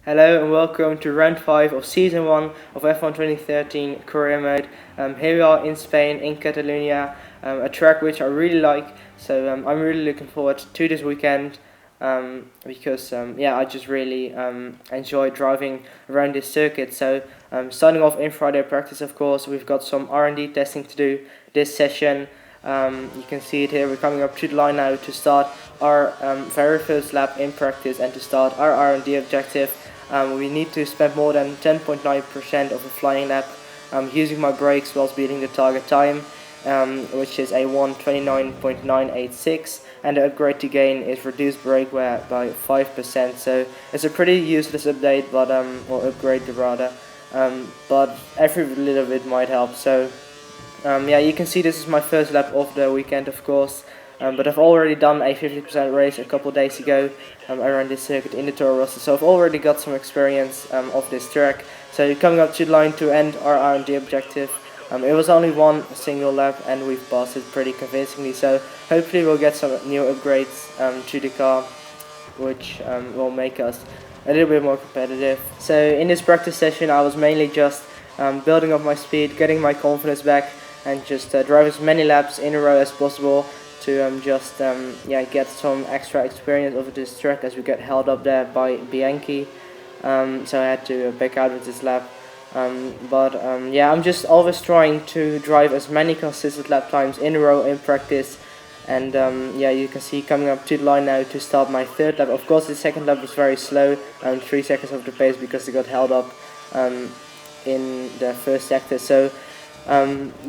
Hello and welcome to round 5 of season 1 of F1 2013 career mode. Here we are in Spain, in Catalunya, a track which I really like, so I'm really looking forward to this weekend because I just really enjoy driving around this circuit. So starting off in Friday practice, of course, we've got some R&D testing to do this session. You can see it here, we're coming up to the line now to start our very first lap in practice and to start our R&D objective. We need to spend more than 10.9% of a flying lap using my brakes whilst beating the target time, which is a 1:29.986, and the upgrade to gain is reduced brake wear by 5%. So it's a pretty useless update, but or upgrade rather, but every little bit might help. So you can see this is my first lap of the weekend, of course. But I've already done a 50% race a couple days ago around this circuit in the Toro Rosso, so I've already got some experience of this track. So coming up to the line to end our R&D objective. It was only one single lap and we've passed it pretty convincingly, so hopefully we'll get some new upgrades to the car, which will make us a little bit more competitive. So in this practice session I was mainly just building up my speed, getting my confidence back, and just drive as many laps in a row as possible to get some extra experience over this track as we get held up there by Bianchi. So I had to back out with this lap. I'm just always trying to drive as many consistent lap times in a row in practice. And you can see coming up to the line now to start my third lap. Of course, the second lap was very slow, 3 seconds off the pace because they got held up in the first sector. So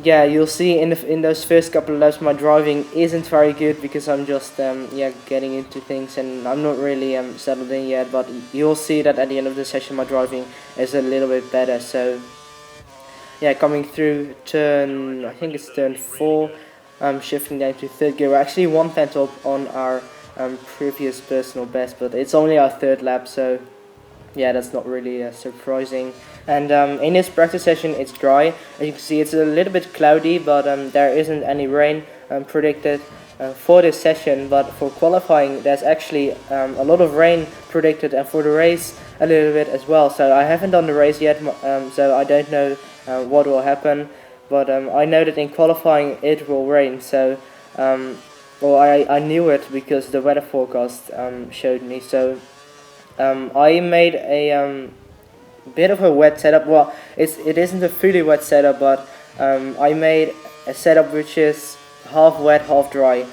you'll see in those first couple of laps my driving isn't very good because I'm just getting into things and I'm not really settled in yet. But you'll see that at the end of the session my driving is a little bit better. So coming through turn, I think it's turn 4, shifting down to third gear. We're actually 1/10 up on our previous personal best, but it's only our third lap, so that's not really surprising. And in this practice session it's dry. As you can see, it's a little bit cloudy, but there isn't any rain predicted for this session. But for qualifying there's actually a lot of rain predicted, and for the race a little bit as well. So I haven't done the race yet, so I don't know what will happen. But I know that in qualifying it will rain, so I knew it because the weather forecast showed me. So I made a bit of a wet setup. Well, it isn't a fully wet setup, but I made a setup which is half wet, half dry,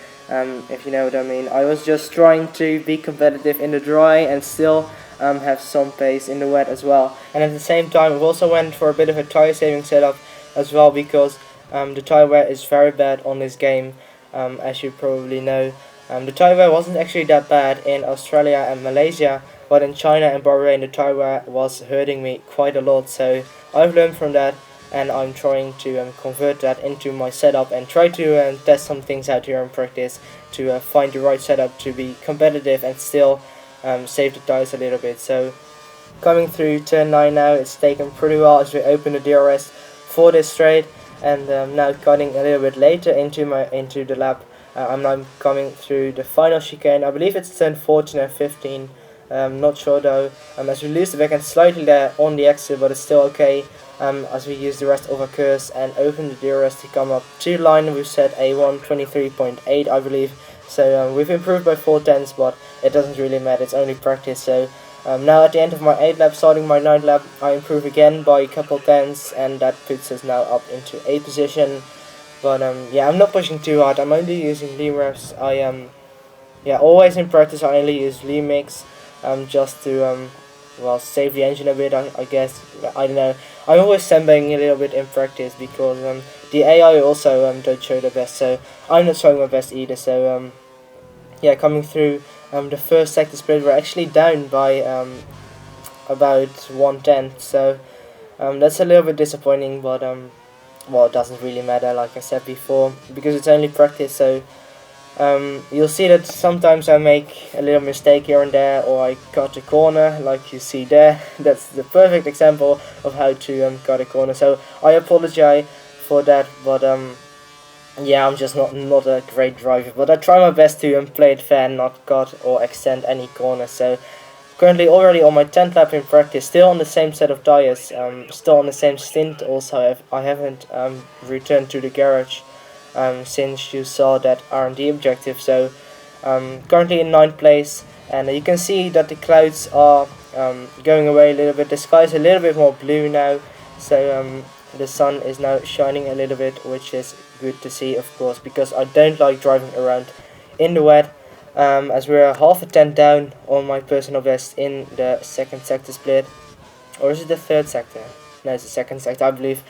if you know what I mean. I was just trying to be competitive in the dry and still have some pace in the wet as well. And at the same time, we also went for a bit of a tire saving setup as well, because the tire wear is very bad on this game, as you probably know. The tire wear wasn't actually that bad in Australia and Malaysia, but in China and Bahrain the tire wear was hurting me quite a lot. So I've learned from that, and I'm trying to convert that into my setup and try to test some things out here in practice to find the right setup to be competitive and still save the tires a little bit. So coming through turn 9 now, it's taken pretty well as we open the DRS for this straight, and now cutting a little bit later into the lap. I'm now coming through the final chicane. I believe it's turn 14 and 15. Not sure though, as we lose the backhand slightly there on the exit, but it's still okay as we use the rest of our curse and open the DRS to come up to line. We've set a 1:23.8, I believe, so we've improved by 4/10, but it doesn't really matter, it's only practice. So now at the end of my 8th lap, starting my 9th lap, I improve again by a couple tenths, and that puts us now up into 8th position. But I'm not pushing too hard, I'm only using lean reps. I always in practice I only use lean mix, just to save the engine a bit, I guess. I don't know, I'm always sandbagging a little bit in practice because the AI also don't show the best, so I'm not showing my best either. So coming through the first sector split, we're actually down by about 1/10, so that's a little bit disappointing, but it doesn't really matter, like I said before, because it's only practice. So you'll see that sometimes I make a little mistake here and there, or I cut a corner like you see there. That's the perfect example of how to cut a corner, so I apologize for that. But I'm just not a great driver, but I try my best to play it fair, not cut or extend any corner. So currently already on my 10th lap in practice, still on the same set of tyres, still on the same stint also. I haven't returned to the garage since you saw that R&D objective, so currently in 9th place, and you can see that the clouds are going away a little bit. The sky is a little bit more blue now, so the sun is now shining a little bit, which is good to see, of course, because I don't like driving around in the wet, as we're half a tenth down on my personal best in the second sector split. Or is it the third sector? No, it's the second sector, I believe.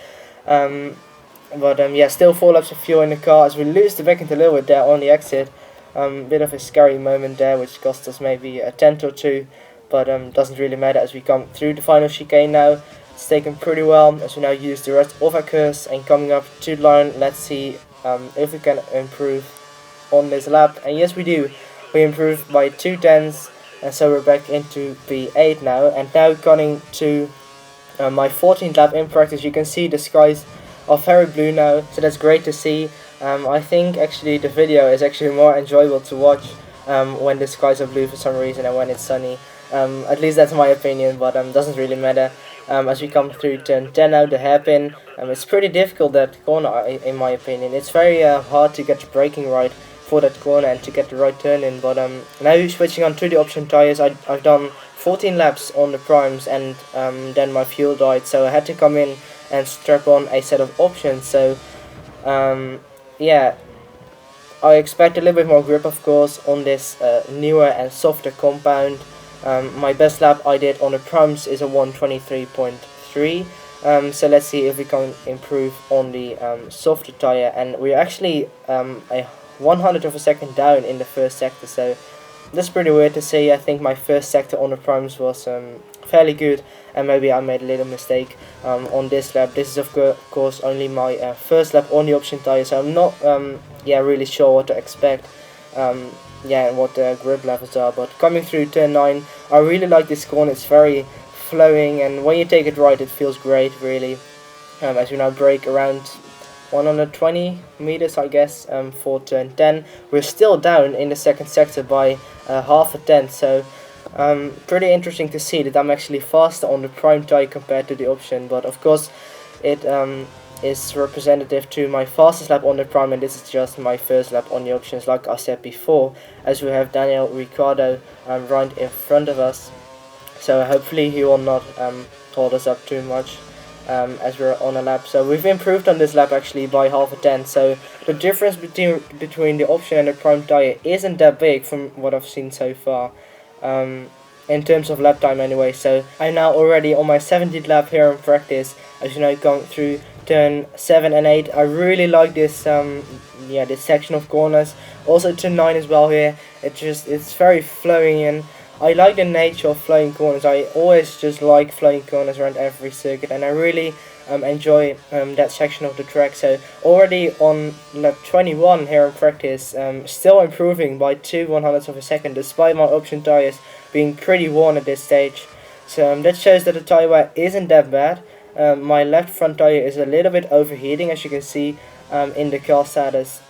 But yeah, still 4 laps of fuel in the car as we lose the back end a little bit there on the exit. Bit of a scary moment there, which cost us maybe a tenth or two, but doesn't really matter as we come through the final chicane now. It's taken pretty well as we now use the rest of our curves, and coming up to the line, let's see if we can improve on this lap. And yes, we do. We improved by 2 tenths, and so we're back into P8 now. And now coming to my 14th lap in practice, you can see the skies are very blue now, so that's great to see. I think actually the video is actually more enjoyable to watch when the skies are blue for some reason and when it's sunny. At least that's my opinion, but doesn't really matter. As we come through turn 10 now, the hairpin, it's pretty difficult, that corner, in my opinion. It's very hard to get the braking right for that corner and to get the right turn in, but now switching on to the option tyres, I've done 14 laps on the primes, and then my fuel died, so I had to come in and strap on a set of options. So yeah, I expect a little bit more grip, of course, on this newer and softer compound. My best lap I did on the primes is a 123.3, so let's see if we can improve on the softer tyre, and we're actually a 100th of a second down in the first sector, so that's pretty weird to see. I think my first sector on the primes was fairly good, and maybe I made a little mistake on this lap. This is of course only my first lap on the option tyre, so I'm not really sure what to expect and what the grip levels are. But coming through turn 9, I really like this corner. It's very flowing, and when you take it right, it feels great, really. As we now brake around 120 meters, I guess, for turn 10. We're still down in the second sector by half a tenth, so pretty interesting to see that I'm actually faster on the prime tyre compared to the option. But of course, it is representative to my fastest lap on the prime, and this is just my first lap on the options, like I said before, as we have Daniel Ricciardo right in front of us. So hopefully he will not hold us up too much as we're on a lap. So we've improved on this lap actually by half a tenth, so the difference between the option and the prime tyre isn't that big from what I've seen so far, in terms of lap time anyway. So I'm now already on my 17th lap here in practice, as you know, going through turn 7 and 8. I really like this this section of corners, also turn 9 as well here. It's very flowing, and I like the nature of flowing corners. I always just like flowing corners around every circuit, and I really enjoy that section of the track. So already on lap 21 here in practice, still improving by 2/100ths of a second, despite my option tyres being pretty worn at this stage. So that shows that the tyre wear isn't that bad. My left front tyre is a little bit overheating, as you can see in the car status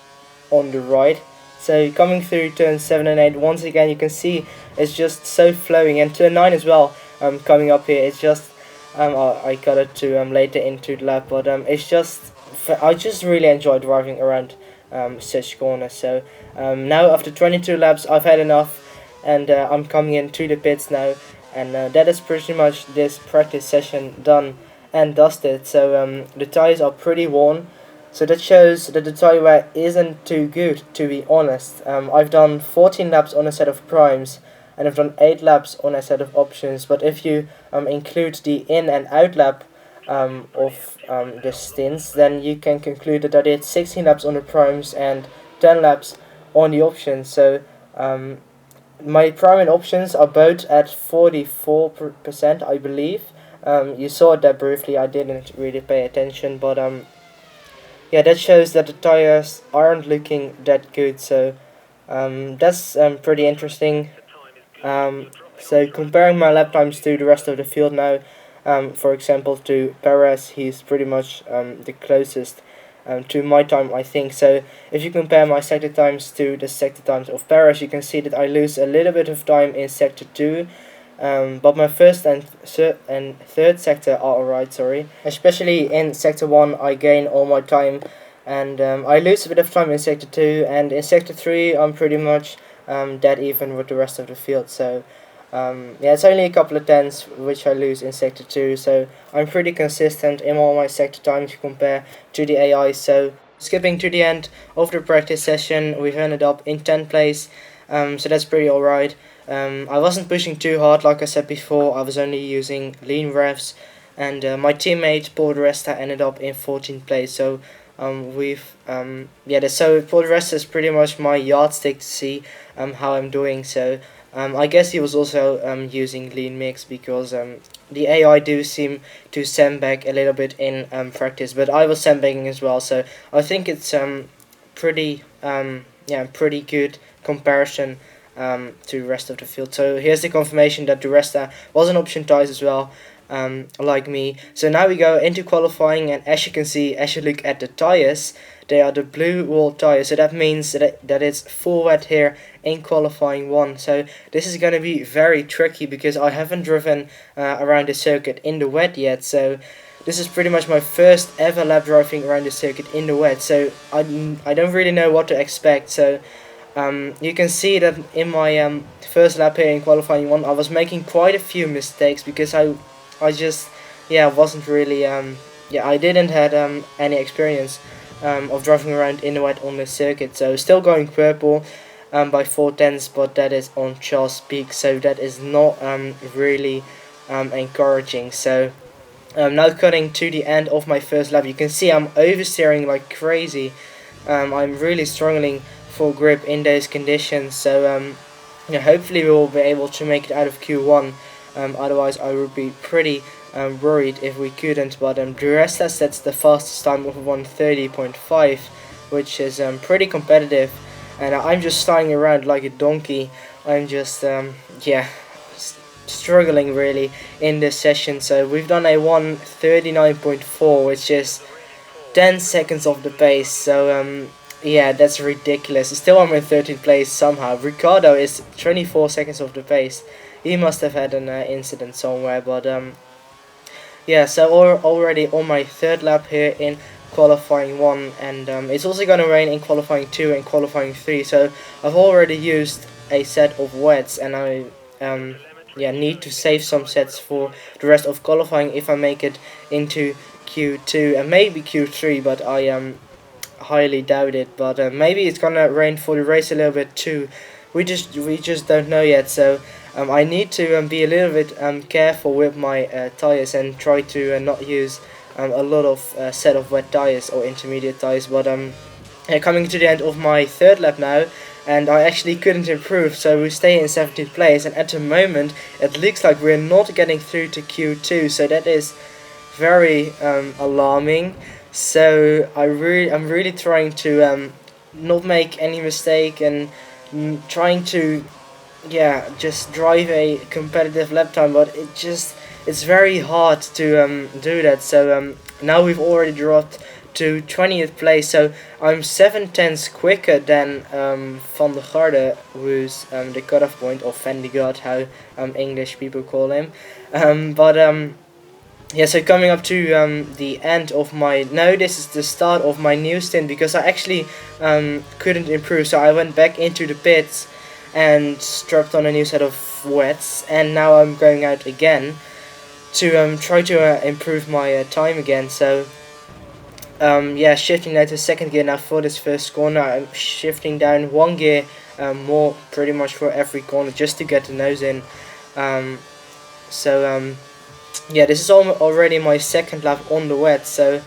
on the right. So coming through turn 7 and 8, once again you can see it's just so flowing, and turn 9 as well, coming up here, it's just, I got it to later into the lap, but it's just, I just really enjoy driving around such corners. So now after 22 laps I've had enough, and I'm coming into the pits now, and that is pretty much this practice session done and dusted. So the tires are pretty worn, so that shows that the tyre wear isn't too good, to be honest. I've done 14 laps on a set of primes, and I've done 8 laps on a set of options, but if you include the in and out lap of the stints, then you can conclude that I did 16 laps on the primes and 10 laps on the options. So my prime and options are both at 44%, I believe. You saw that briefly, I didn't really pay attention, but yeah, that shows that the tires aren't looking that good, so that's pretty interesting. So comparing my lap times to the rest of the field now, for example to Perez, he's pretty much the closest to my time, I think. So if you compare my sector times to the sector times of Perez, you can see that I lose a little bit of time in sector 2, But my first and third sector are alright, sorry. Especially in sector 1, I gain all my time, and I lose a bit of time in sector 2, and in sector 3, I'm pretty much dead even with the rest of the field. So, yeah, it's only a couple of tens which I lose in sector 2, so I'm pretty consistent in all my sector times compared to the AI. So, skipping to the end of the practice session, we've ended up in 10th place, so that's pretty alright. I wasn't pushing too hard, like I said before. I was only using lean revs, and my teammate Paul Resta ended up in 14th place. So so Paul Resta is pretty much my yardstick to see how I'm doing. So I guess he was also using lean mix, because the AI do seem to sandbag a little bit in practice, but I was sandbagging as well. So I think it's pretty good comparison to the rest of the field. So here's the confirmation that the Resta was an option ties as well, like me. So now we go into qualifying, and as you can see, as you look at the tires, they are the blue wall tires. So that means that it's full wet here in qualifying 1. So this is going to be very tricky, because I haven't driven around the circuit in the wet yet. So this is pretty much my first ever lap driving around the circuit in the wet. So I don't really know what to expect. So you can see that in my first lap here in qualifying 1, I was making quite a few mistakes, because I just wasn't really I didn't had any experience of driving around in the wet on this circuit. So still going purple by 4 tenths, but that is on Charles Peak, so that is not really encouraging. So now cutting to the end of my first lap, you can see I'm oversteering like crazy. I'm really struggling for grip in those conditions. So hopefully we will be able to make it out of Q1. Otherwise I would be pretty worried if we couldn't. But the rest sets the fastest time of 1:30.5, which is pretty competitive, and I'm just flying around like a donkey. I'm just struggling really in this session. So we've done a 1:39.4, which is 10 seconds off the pace. So that's ridiculous. Still I'm in 13th place somehow. Ricardo is 24 seconds off the pace. He must have had an incident somewhere. But so already on my third lap here in qualifying 1, and it's also gonna rain in qualifying 2 and qualifying 3. So I've already used a set of wets, and I need to save some sets for the rest of qualifying if I make it into Q2 and maybe Q3, but I highly doubt it. But maybe it's gonna rain for the race a little bit too. We just don't know yet. So I need to be a little bit careful with my tires, and try to not use a lot of set of wet tires or intermediate tires. But coming to the end of my third lap now, and I actually couldn't improve, so we stay in 17th place, and at the moment it looks like we're not getting through to Q2, so that is very alarming. So I'm really trying to not make any mistake, and trying to just drive a competitive lap time, but it's very hard to do that. So now we've already dropped to 20th place, so I'm 7 tenths quicker than Van der Garde, who's the cutoff point, or Van de God, how English people call him. So coming up to the end of my... Now this is the start of my new stint, because I actually couldn't improve, so I went back into the pits and strapped on a new set of wets, and now I'm going out again to try to improve my time again. So shifting now to second gear now for this first corner. I'm shifting down 1 gear more pretty much for every corner, just to get the nose in. This is already my second lap on the wet. So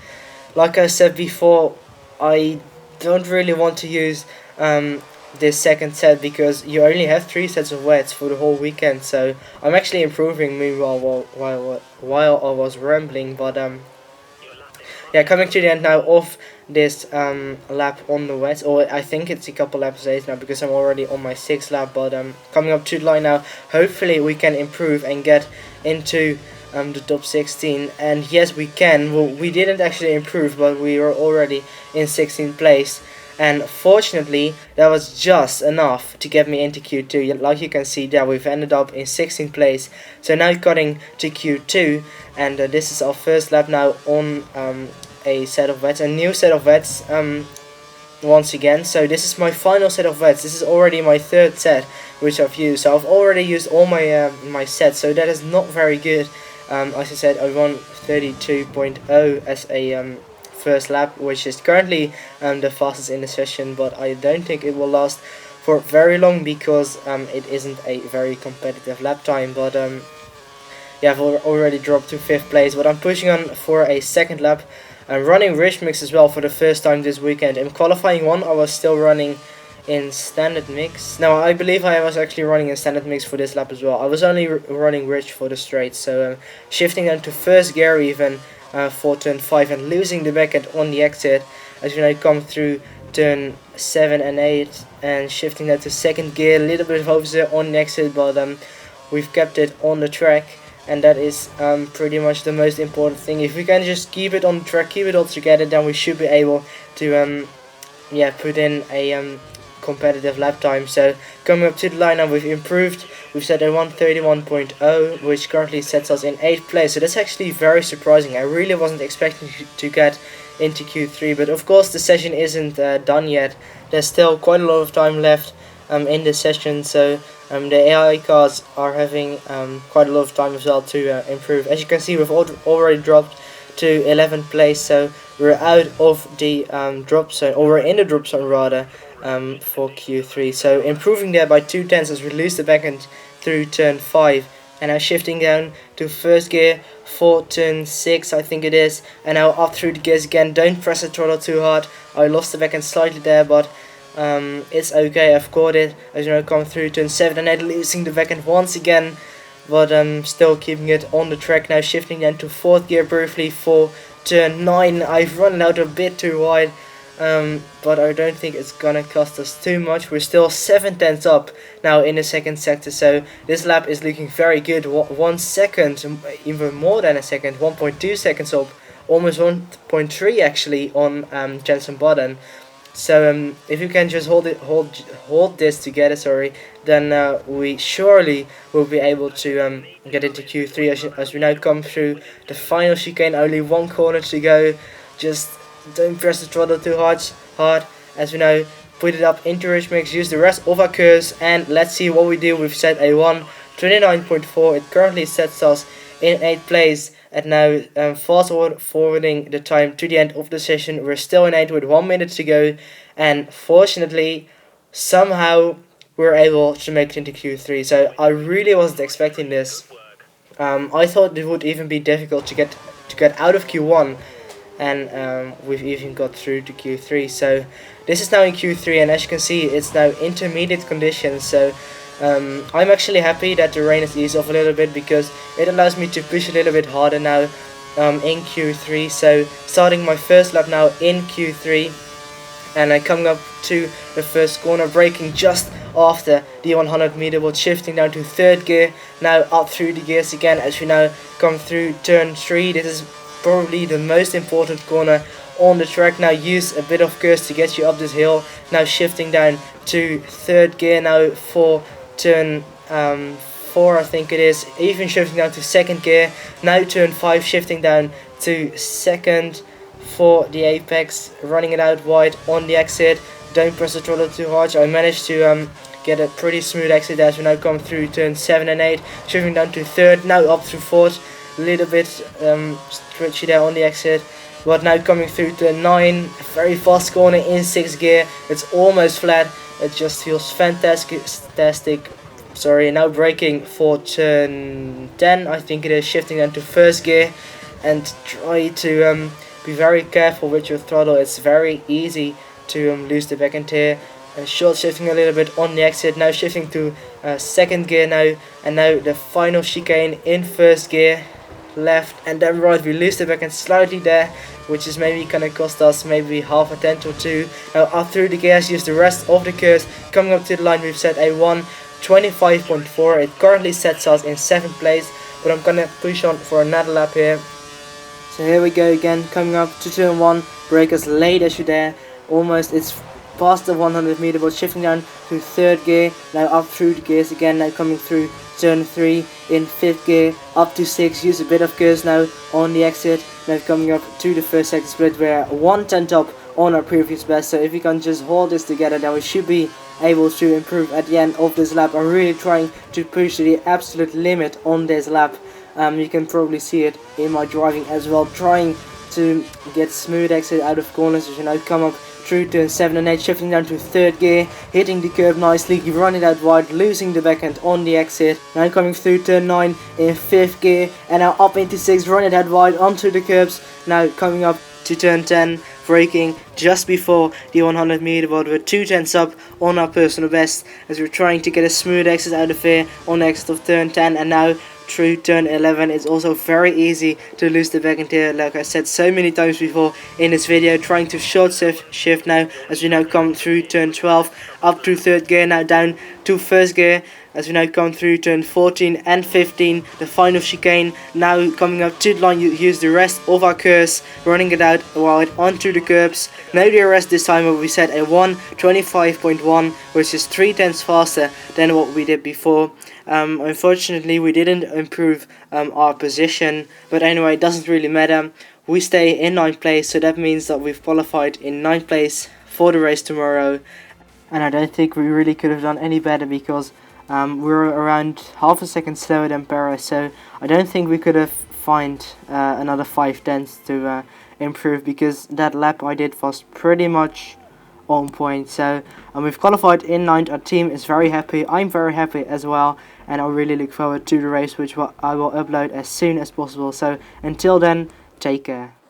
like I said before, I don't really want to use this second set, because you only have 3 sets of wets for the whole weekend. So I'm actually improving meanwhile while I was rambling. But coming to the end now of this lap on the wet, or I think it's a couple laps late now, because I'm already on my 6th lap. But coming up to the line now, hopefully we can improve and get into the top 16, and yes we can. Well, we didn't actually improve, but we were already in 16th place, and fortunately that was just enough to get me into Q2. Like you can see there, we've ended up in 16th place, so now cutting to Q2, and this is our first lap now on a set of wets, a new set of wets once again. So this is my final set of wets. This is already my third set which I've used, so I've already used all my my sets, so that is not very good. As I said, I won 32.0 as a first lap, which is currently the fastest in the session, but I don't think it will last for very long because it isn't a very competitive lap time. But yeah, I've already dropped to 5th place, but I'm pushing on for a second lap. I'm running rich mix as well for the first time this weekend. In qualifying 1 I was still running in standard mix. Now I believe I was actually running in standard mix for this lap as well. I was only running rich for the straight, so shifting down to first gear even for turn 5 and losing the back end on the exit as you know come through turn 7 and 8 and shifting that to second gear. A little bit of over on the exit, but we've kept it on the track, and that is pretty much the most important thing. If we can just keep it on the track, keep it all together, then we should be able to yeah, put in a competitive lap time. So coming up to the line now, we've improved. We've set a 131.0, which currently sets us in 8th place. So that's actually very surprising. I really wasn't expecting to get into Q3, but of course the session isn't done yet. There's still quite a lot of time left in the session, so the AI cars are having quite a lot of time as well to improve. As you can see, we've already dropped to 11th place, so we're out of the drop zone, or we're in the drop zone rather, for Q3. So improving there by 2/10 as we lose the back end through turn 5, and now shifting down to first gear for turn 6 I think it is, and now up through the gears again. Don't press the throttle too hard. I lost the back end slightly there, but it's okay, I've caught it. As you know, come through turn 7 and 8, losing the back end once again, but still keeping it on the track. Now shifting then to 4th gear briefly for turn 9. I've run out a bit too wide, but I don't think it's gonna cost us too much. We're still 7/10 up now in the second sector, so this lap is looking very good. 1 second, even more than a second, 1.2 seconds up, almost 1.3 actually on Jensen Button. So if you can just hold this together, sorry, then we surely will be able to get into Q3 as we now come through the final chicane. Only 1 corner to go. Just don't press the throttle too hard as we now put it up into rich mix, use the rest of our curves, and let's see what we do. We've set a 1:29.4. It currently sets us in 8th place. And now fast forwarding the time to the end of the session, we're still in 8th with 1 minute to go, and fortunately somehow we're able to make it into Q3. So I really wasn't expecting this. I thought it would even be difficult to get out of Q1, and we've even got through to Q3. So this is now in Q3, and as you can see, it's now intermediate conditions. So I'm actually happy that the rain has eased off a little bit, because it allows me to push a little bit harder now in Q3. So starting my first lap now in Q3, and I'm coming up to the first corner, braking just after the 100 meter, but shifting down to 3rd gear, now up through the gears again as we now come through turn 3. This is probably the most important corner on the track. Now use a bit of curves to get you up this hill. Now shifting down to 3rd gear now for turn 4 I think it is, even shifting down to 2nd gear. Now turn 5, shifting down to 2nd for the apex, running it out wide on the exit. Don't press the throttle too hard. I managed to get a pretty smooth exit as we now come through turn 7 and 8, shifting down to 3rd, now up through 4th, a little bit stretchy there on the exit. But now coming through turn 9, very fast corner in 6th gear. It's almost flat. It just feels fantastic. Sorry, now braking for turn 10, I think it is, shifting down to 1st gear, and try to be very careful with your throttle. It's very easy to lose the back end here. Short shifting a little bit on the exit, now shifting to 2nd gear now, and now the final chicane in 1st gear, left and then right. We lose the back end slightly there, which is maybe gonna cost us maybe half a tenth or two. Now up through the gears, use the rest of the curves. Coming up to the line, we've set a 1:25.4. It currently sets us in 7th place, but I'm gonna push on for another lap here. So here we go again, coming up to turn 1, brake as late as you dare. Almost, it's faster 100 meter, but shifting down to 3rd gear, now up through the gears again, now coming through turn 3 in 5th gear, up to 6, use a bit of gears now on the exit, now coming up to the first sector split, we're 1/10 up on our previous best, so if we can just hold this together, then we should be able to improve at the end of this lap. I'm really trying to push to the absolute limit on this lap. You can probably see it in my driving as well, trying to get smooth exit out of corners as you now come up through turn 7 and 8, shifting down to 3rd gear, hitting the curb nicely, running out wide, losing the backhand on the exit, now coming through turn 9 in 5th gear, and now up into 6, running out wide onto the curbs, now coming up to turn 10, braking just before the 100 meter, but we're 2/10 up on our personal best as we're trying to get a smooth exit out of here on the exit of turn 10, and now through turn 11. It's also very easy to lose the backhand here, like I said so many times before in this video, trying to short shift now as we now come through turn 12, up to 3rd gear, now down to 1st gear as we now come through turn 14 and 15, the final chicane, now coming up to the line. You use the rest of our curse, running it out wide onto the curbs, no DRS this time, but we set a 1:25.1, which is 3/10 faster than what we did before. Unfortunately we didn't improve our position, but anyway, it doesn't really matter. We stay in 9th place, so that means that we've qualified in 9th place for the race tomorrow, and I don't think we really could have done any better because we're around half a second slower than Perez, so I don't think we could have find another 5/10 to improve, because that lap I did was pretty much on point. So we've qualified in 9th. Our team is very happy, I'm very happy as well, and I really look forward to the race, which I will upload as soon as possible. So until then, take care.